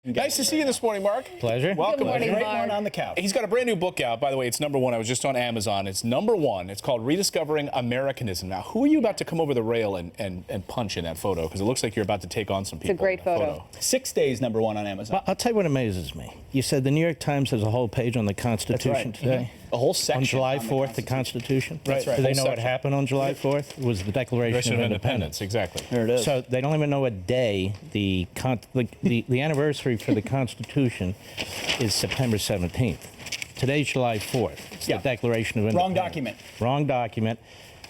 Nice to see you this morning, Mark. Pleasure. Welcome. Good morning, Great one on the couch. He's got a brand new book out, by the way. It's #1. I was just on Amazon. It's #1. It's called Rediscovering Americanism. Now, who are you about to come over the rail and punch in that photo? Because it looks like you're about to take on some people. It's a great photo. 6 days #1 on Amazon. I'll tell you what amazes me. You said the New York Times has a whole page on the Constitution today. A whole section. On July 4th, the Constitution. That's right. Do they know Whole what happened on July 4th? It was the Declaration of Independence. Exactly. There it is. So they don't even know what day the anniversary for the Constitution is September 17th. Today's July 4th. It's the Declaration of Independence. Wrong document. Wrong document.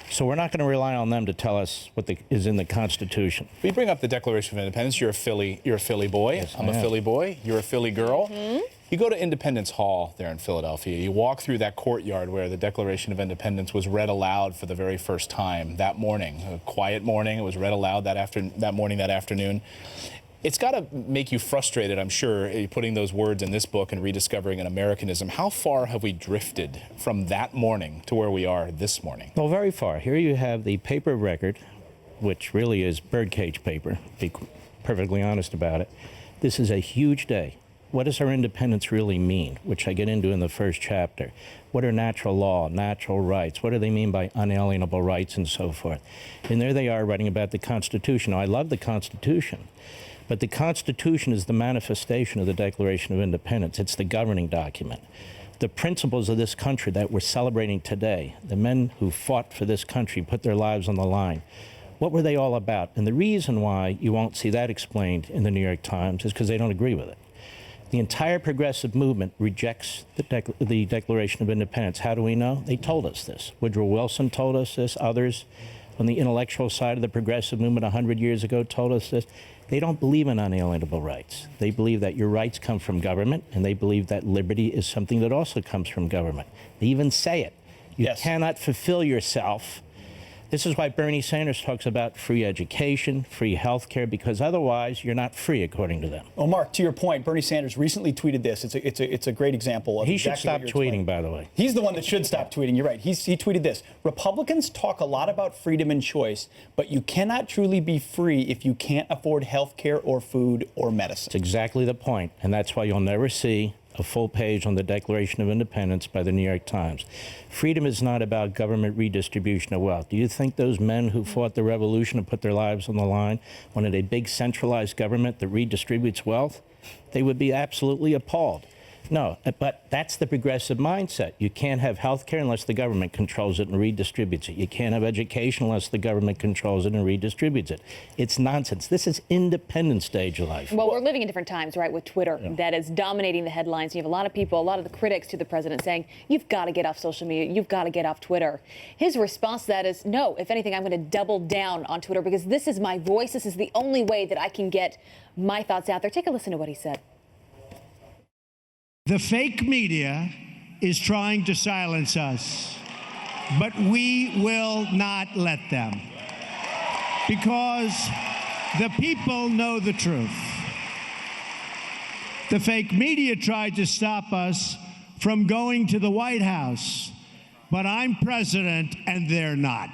So we're not going to rely on them to tell us what is in the Constitution. We bring up the Declaration of Independence. You're a Philly boy. Yes, I'm a Philly boy. You're a Philly girl. You go to Independence Hall there in Philadelphia. You walk through that courtyard where the Declaration of Independence was read aloud for the very first time that morning. A quiet morning. It was read aloud that afternoon. It's got to make you frustrated, I'm sure, putting those words in this book and rediscovering an Americanism. How far have we drifted from that morning to where we are this morning? Well, very far. Here you have the paper record, which really is birdcage paper, to be perfectly honest about it. This is a huge day. What does our independence really mean, which I get into in the first chapter? What are natural law, natural rights? What do they mean by unalienable rights and so forth? And there they are writing about the Constitution. Now, I love the Constitution, but the Constitution is the manifestation of the Declaration of Independence. It's the governing document. The principles of this country that we're celebrating today, the men who fought for this country, put their lives on the line, what were they all about? And the reason why you won't see that explained in the New York Times is because they don't agree with it. The entire progressive movement rejects the Declaration of Independence. How do we know? They told us this. Woodrow Wilson told us this. Others on the intellectual side of the progressive movement 100 years ago told us this. They don't believe in unalienable rights. They believe that your rights come from government, and they believe that liberty is something that also comes from government. They even say it. You cannot fulfill yourself. This is why Bernie Sanders talks about free education, free health care, because otherwise you're not free, according to them. Well, Mark, to your point, Bernie Sanders recently tweeted this. It's a great example of He should stop tweeting, by the way. He's the one that should stop tweeting. You're right. He tweeted this. Republicans talk a lot about freedom and choice, but you cannot truly be free if you can't afford health care or food or medicine. That's exactly the point, and that's why you'll never see a full page on the Declaration of Independence by the New York Times. Freedom is not about government redistribution of wealth. Do you think those men who fought the revolution and put their lives on the line wanted a big centralized government that redistributes wealth? They would be absolutely appalled. No, but that's the progressive mindset. You can't have health care unless the government controls it and redistributes it. You can't have education unless the government controls it and redistributes it. It's nonsense. This is Independence Day, July 4th. Well, we're living in different times, right, with Twitter that is dominating the headlines. You have a lot of people, a lot of the critics to the president saying, you've got to get off social media, you've got to get off Twitter. His response to that is, no, if anything, I'm going to double down on Twitter because this is my voice. This is the only way that I can get my thoughts out there. Take a listen to what he said. The fake media is trying to silence us, but we will not let them because the people know the truth. The fake media tried to stop us from going to the White House, but I'm president and they're not.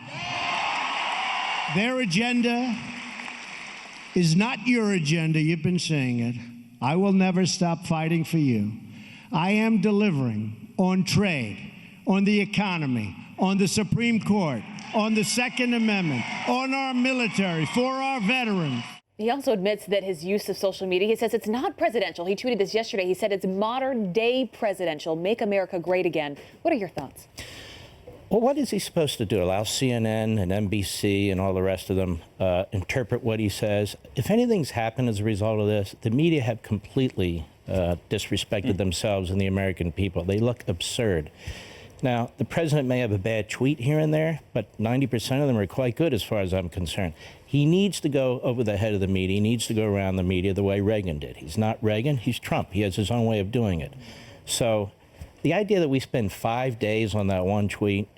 Their agenda is not your agenda. You've been saying it. I will never stop fighting for you. I am delivering on trade, on the economy, on the Supreme Court, on the Second Amendment, on our military, for our veterans. He also admits that his use of social media, he says it's not presidential. He tweeted this yesterday. He said it's modern day presidential. Make America great again. What are your thoughts? Well, what is he supposed to do? Allow CNN and NBC and all the rest of them interpret what he says? If anything's happened as a result of this, the media have completely disrespected themselves and the American people. They look absurd. Now, the president may have a bad tweet here and there, but 90% of them are quite good as far as I'm concerned. He needs to go over the head of the media. He needs to go around the media the way Reagan did. He's not Reagan, he's Trump. He has his own way of doing it. So the idea that we spend 5 days on that one tweet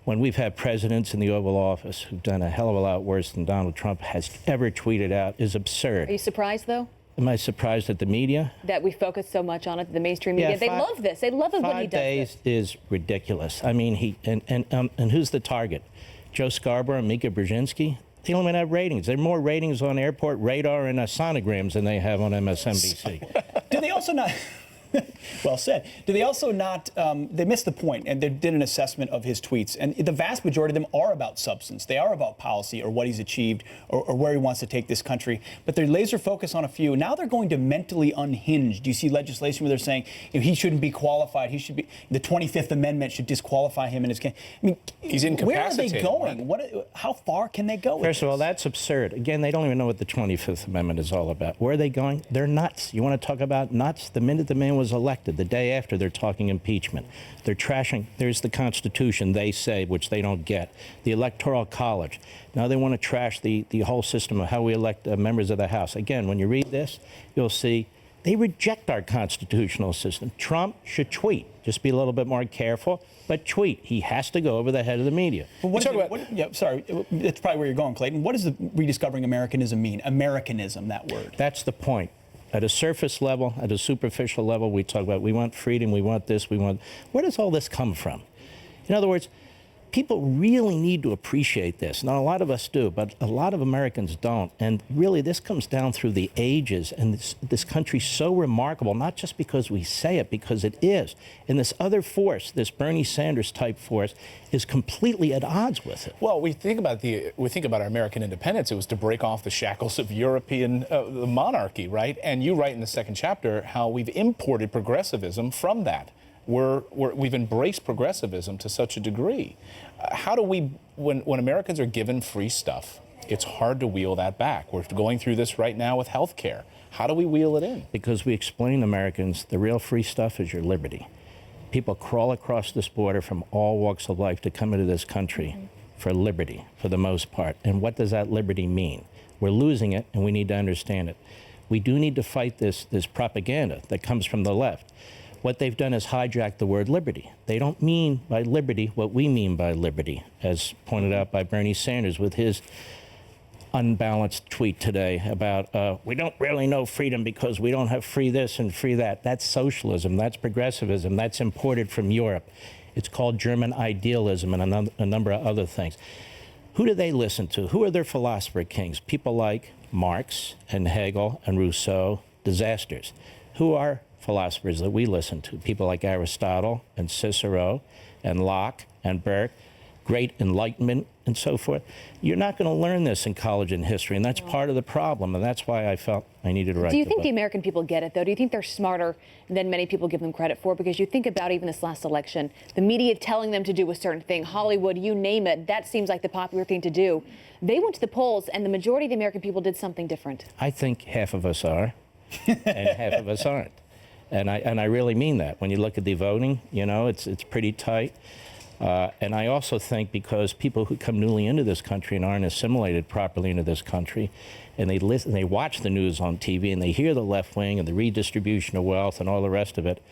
when we've had presidents in the Oval Office who've done a hell of a lot worse than Donald Trump has ever tweeted out is absurd. Are you surprised, though? Am I surprised at the media? That we focus so much on it, the mainstream media. They love this. They love it when he does 5 days is ridiculous. I mean, and who's the target? Joe Scarborough and Mika Brzezinski? They don't even have ratings. There are more ratings on airport radar and sonograms than they have on MSNBC. Do they also not? Well said. Do they also not, they missed the point, and they did an assessment of his tweets, and the vast majority of them are about substance. They are about policy or what he's achieved or where he wants to take this country, but they're laser focused on a few. Now they're going to mentally unhinge. Do you see legislation where they're saying he shouldn't be qualified, he should be, the 25th Amendment should disqualify him in his game? I mean, he's incapacitated. Where are they going? How far can they go? First of all, that's absurd. Again, they don't even know what the 25th Amendment is all about. Where are they going? They're nuts. You want to talk about nuts? The minute the man was elected, the day after, they're talking impeachment. They're trashing. There's the Constitution, they say, which they don't get. The Electoral College. Now they want to trash the whole system of how we elect members of the House. Again, when you read this, you'll see they reject our constitutional system. Trump should tweet. Just be a little bit more careful, but tweet. He has to go over the head of the media. But sorry, it's probably where you're going, Clayton. What does the rediscovering Americanism mean? Americanism, that word. That's the point. At a surface level, at a superficial level, we talk about we want freedom, we want this, we want... Where does all this come from? In other words, people really need to appreciate this. Now, a lot of us do, but a lot of Americans don't. And really, this comes down through the ages. And this country's so remarkable, not just because we say it, because it is. And this other force, this Bernie Sanders type force, is completely at odds with it. Well, we think about our American independence. It was to break off the shackles of European the monarchy, right? And you write in the second chapter how we've imported progressivism from that. We've embraced progressivism to such a degree. How do we, when Americans are given free stuff, it's hard to wheel that back. We're going through this right now with health care. How do we wheel it in? Because we explain to Americans the real free stuff is your liberty. People crawl across this border from all walks of life to come into this country for liberty, for the most part. And what does that liberty mean? We're losing it, and we need to understand it. We do need to fight this propaganda that comes from the left. What they've done is hijack the word liberty. They don't mean by liberty what we mean by liberty, as pointed out by Bernie Sanders with his unbalanced tweet today about we don't really know freedom because we don't have free this and free that. That's socialism. That's progressivism. That's imported from Europe. It's called German idealism and a number of other things. Who do they listen to? Who are their philosopher kings? People like Marx and Hegel and Rousseau, disasters. Who are philosophers that we listen to? People like Aristotle and Cicero and Locke and Burke, great Enlightenment and so forth. You're not going to learn this in college and history, and that's part of the problem, and that's why I felt I needed to write the book. Do you think the American people get it, though? Do you think they're smarter than many people give them credit for? Because you think about even this last election, the media telling them to do a certain thing, Hollywood, you name it, that seems like the popular thing to do. They went to the polls, and the majority of the American people did something different. I think half of us are, and half of us aren't. And I really mean that. When you look at the voting, you know, it's pretty tight. And I also think because people who come newly into this country and aren't assimilated properly into this country, and they listen, they watch the news on TV, and they hear the left wing and the redistribution of wealth and all the rest of it,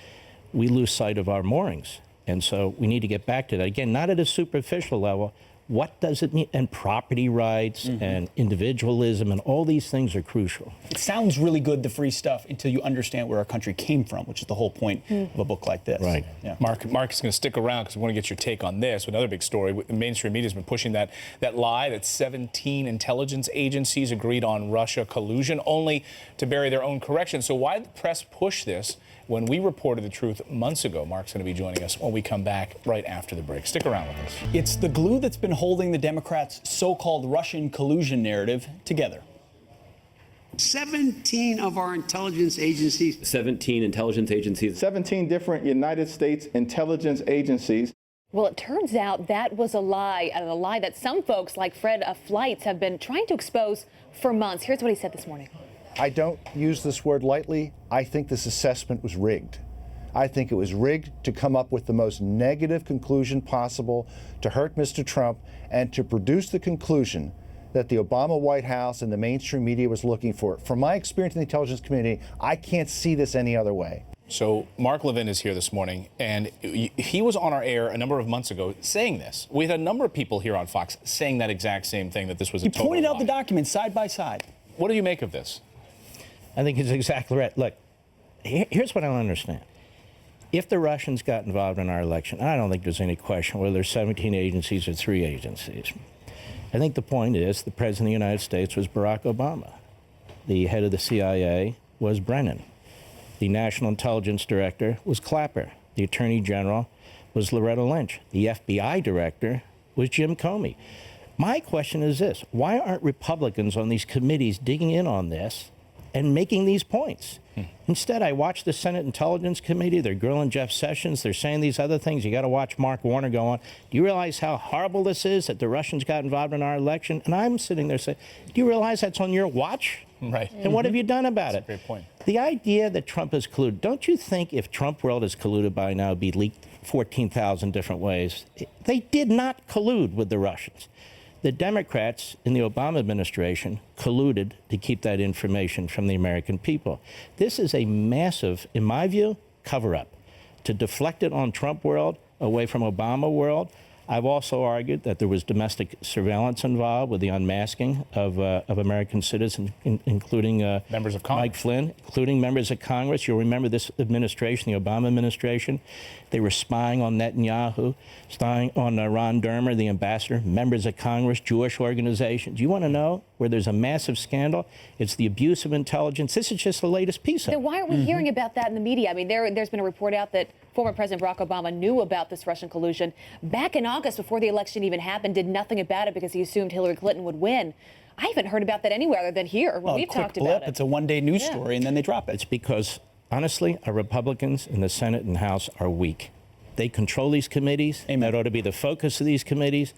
we lose sight of our moorings. And so we need to get back to that. Again, not at a superficial level. What does it mean? And property rights and individualism and all these things are crucial. It sounds really good, the free stuff, until you understand where our country came from, which is the whole point of a book like this. Right. Yeah. Mark is going to stick around because we want to get your take on this. Another big story, the mainstream media has been pushing that lie that 17 intelligence agencies agreed on Russia collusion only to bury their own correction. So why did the press push this when we reported the truth months ago? Mark's going to be joining us when we come back right after the break. Stick around with us. It's the glue that's been holding the Democrats' so-called Russian collusion narrative together. 17 of our intelligence agencies. 17 intelligence agencies. 17 different United States intelligence agencies. Well, it turns out that was a lie, and a lie that some folks like Fred Fleitz have been trying to expose for months. Here's what he said this morning. I don't use this word lightly. I think this assessment was rigged. I think it was rigged to come up with the most negative conclusion possible to hurt Mr. Trump and to produce the conclusion that the Obama White House and the mainstream media was looking for. From my experience in the intelligence community, I can't see this any other way. So Mark Levin is here this morning, and he was on our air a number of months ago saying this. We had a number of people here on Fox saying that exact same thing, that this was a total lie. He pointed out the documents side by side. What do you make of this? I think it's exactly right. Look, here's what I don't understand. If the Russians got involved in our election, I don't think there's any question whether there's 17 agencies or 3 agencies. I think the point is the President of the United States was Barack Obama. The head of the CIA was Brennan. The National Intelligence Director was Clapper. The Attorney General was Loretta Lynch. The FBI Director was Jim Comey. My question is this: why aren't Republicans on these committees digging in on this and making these points? Instead, I watch the Senate Intelligence Committee. They're grilling Jeff Sessions. They're saying these other things. You got to watch Mark Warner go on. Do you realize how horrible this is, that the Russians got involved in our election? And I'm sitting there saying, do you realize that's on your watch? Right. And what have you done about it? Great point. The idea that Trump is colluded, don't you think if Trump world is colluded by now, it'd be leaked 14,000 different ways? They did not collude with the Russians. The Democrats in the Obama administration colluded to keep that information from the American people. This is a massive, in my view, cover-up to deflect it on Trump world away from Obama world. I've also argued that there was domestic surveillance involved with the unmasking of American citizens, including members of Congress. Mike Flynn, including members of Congress. You'll remember this administration, the Obama administration. They were spying on Netanyahu, spying on Ron Dermer, the ambassador, members of Congress, Jewish organizations. You want to know where there's a massive scandal? It's the abuse of intelligence. This is just the latest piece of it. Then why aren't we hearing about that in the media? I mean, there's been a report out that former President Barack Obama knew about this Russian collusion back in August before the election even happened, did nothing about it because he assumed Hillary Clinton would win. I haven't heard about that anywhere other than here when we've talked about it. It's a one-day news story, and then they drop it. It's because, honestly, our Republicans in the Senate and House are weak. They control these committees. Amen. That ought to be the focus of these committees,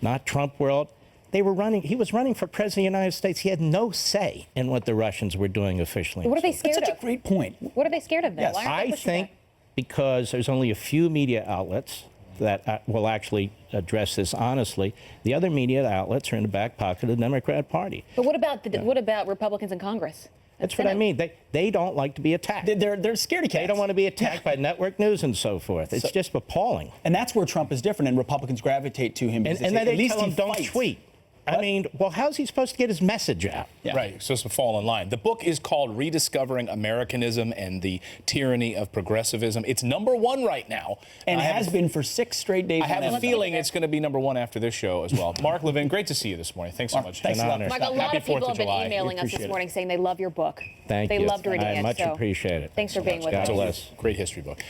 not Trump world. He was running for president of the United States. He had no say in what the Russians were doing officially. What are they scared That's of? such a great point. What are they scared of then? Yes. Why aren't they I pushing think back? because there's only a few media outlets that will actually address this honestly. The other media outlets are in the back pocket of the Democrat Party. But what about Republicans in Congress? That's what I mean. They don't like to be attacked. They're scaredy cats. They don't want to be attacked by network news and so forth. It's just appalling. And that's where Trump is different, and Republicans gravitate to him. And because then at they least tell he him don't fights. tweet. I mean, well, how's he supposed to get his message out? Yeah. Right, it's supposed to fall in line. The book is called Rediscovering Americanism and the Tyranny of Progressivism. It's #1 right now. And has been for 6 straight days. I have on a Amazon. feeling it's going to be #1 after this show as well. Mark Levin, great to see you this morning. Thanks so much. Thanks a lot. honor. Mark, a lot Happy of people 4th of have been July. emailing us appreciate this it. morning saying they love your book. Thank they you. loved reading I it. much so appreciate it. Thanks for being with God us. bless. Great history book.